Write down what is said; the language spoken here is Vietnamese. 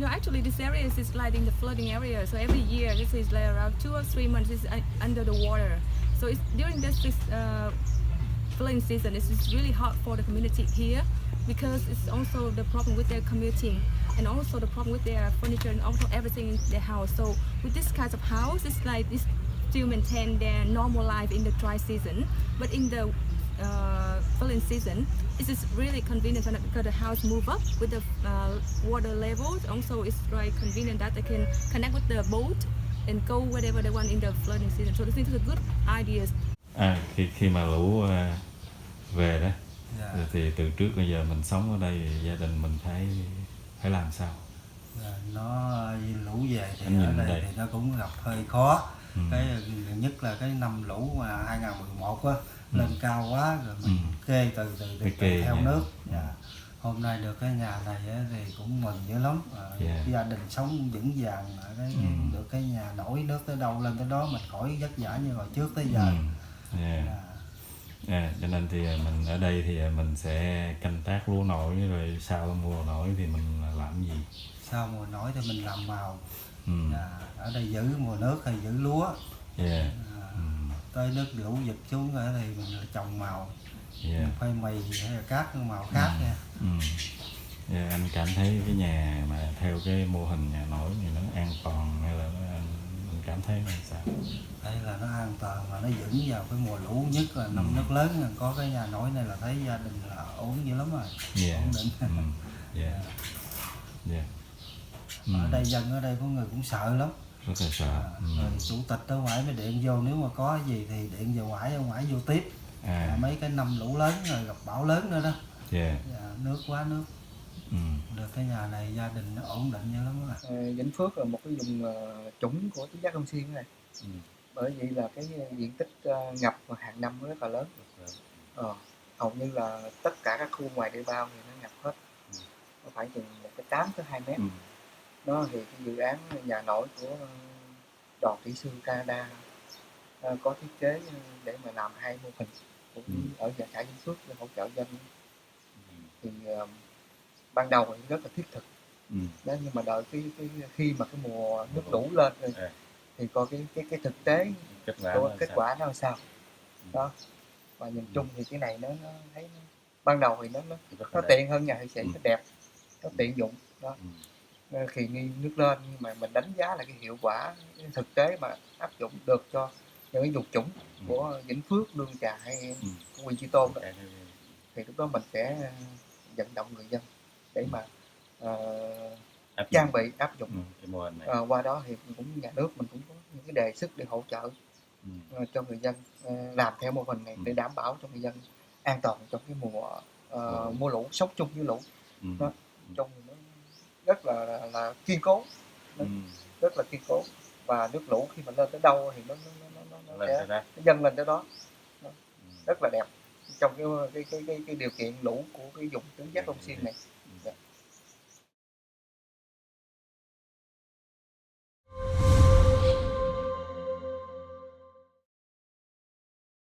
Actually, this area is like in the flooding area. So every year, this is like around 2 or 3 months is under the water. So it's during this flooding season. It's really hard for the community here because it's also the problem with their commuting and also the problem with their furniture and also everything in their house. So with this kind of house, it's like this still maintain their normal life in the dry season, but in the flooding season, it is really convenient because the house move up with the water levels. Also, it's very convenient that they can connect with the boat and go wherever they want in the flooding season. So this is a good idea. Khi mà lũ về đó, Dạ. thì từ trước bây giờ mình sống ở đây, gia đình mình phải làm sao? Nó lũ về thì Anh ở nhìn đây đây. thì nó cũng gặp hơi khó. Cái nhất là cái năm lũ mà 2011 á, lên cao quá rồi mình kê từ theo nước. Hôm nay được cái nhà này á, thì cũng mừng dữ lắm. Gia đình sống vững vàng, được cái nhà nổi nước tới đâu lên tới đó, mình khỏi vất vả như hồi trước tới giờ. Cho nên thì mình ở đây thì mình sẽ canh tác lúa nổi, rồi sau mùa nổi thì mình làm gì? Sau mùa nổi thì mình làm màu. Ở đây giữ mùa nước hay giữ lúa. Tới nước lũ giật xuống rồi thì mình trồng màu. Khoai mì hay là các màu khác nha. Anh cảm thấy cái nhà mà theo cái mô hình nhà nổi này nó an toàn hay là mình cảm thấy là sao? Đây là nó an toàn và nó vững vào cái mùa lũ, nhất là năm nước lớn có cái nhà nổi này là thấy gia đình là ổn dữ lắm rồi. Ổn định. Ở đây dân ở đây có người cũng sợ lắm. Rất là sợ. Rồi chủ tịch ở ngoài mới điện vô, nếu mà có gì thì điện vào ngoài, ở ngoài vô tiếp. Mấy cái năm lũ lớn rồi gặp bão lớn nữa đó. Nước quá nước. Được cái nhà này gia đình nó ổn định như lắm rồi. Vĩnh Phước là một cái vùng trũng của tứ giác Long Xuyên này. Bởi vì là cái diện tích ngập hàng năm rất là lớn. Hầu như là tất cả các khu ngoài đê bao thì nó ngập hết. Nó phải chừng 1,8 tới 2 mét. Đó thì cái dự án nhà nổi của Đoàn Kỹ sư Canada có thiết kế để mà làm 2 mô hình ở xã Vĩnh Phước để hỗ trợ dân. Thì ban đầu thì rất là thiết thực. Đó, nhưng mà đợi khi mà cái mùa nước lũ lên rồi thì coi cái thực tế kết quả nó là sao. Đó. Và nhìn chung thì cái này nó thấy ban đầu thì nó tiện hơn nhà thị sĩ, nó đẹp, nó tiện dụng đó. Khi nước lên, nhưng mà mình đánh giá là cái hiệu quả cái thực tế mà áp dụng được cho những cái vùng trũng của Vĩnh Phước, Lương Trà hay Quy Chi Tôn đó. Thì lúc đó mình sẽ vận động người dân để mà trang bị áp dụng cái mô hình này. Qua đó thì cũng nhà nước mình cũng có những cái đề xuất để hỗ trợ cho người dân làm theo mô hình này để đảm bảo cho người dân an toàn trong cái mùa lũ, sống chung với lũ. Đó. Trong nó rất là kiên cố, rất là kiên cố, và nước lũ khi mà lên tới đâu thì nó dâng lên tới đó. Rất là đẹp trong cái điều kiện lũ của cái vùng tứ giác Long Xuyên này.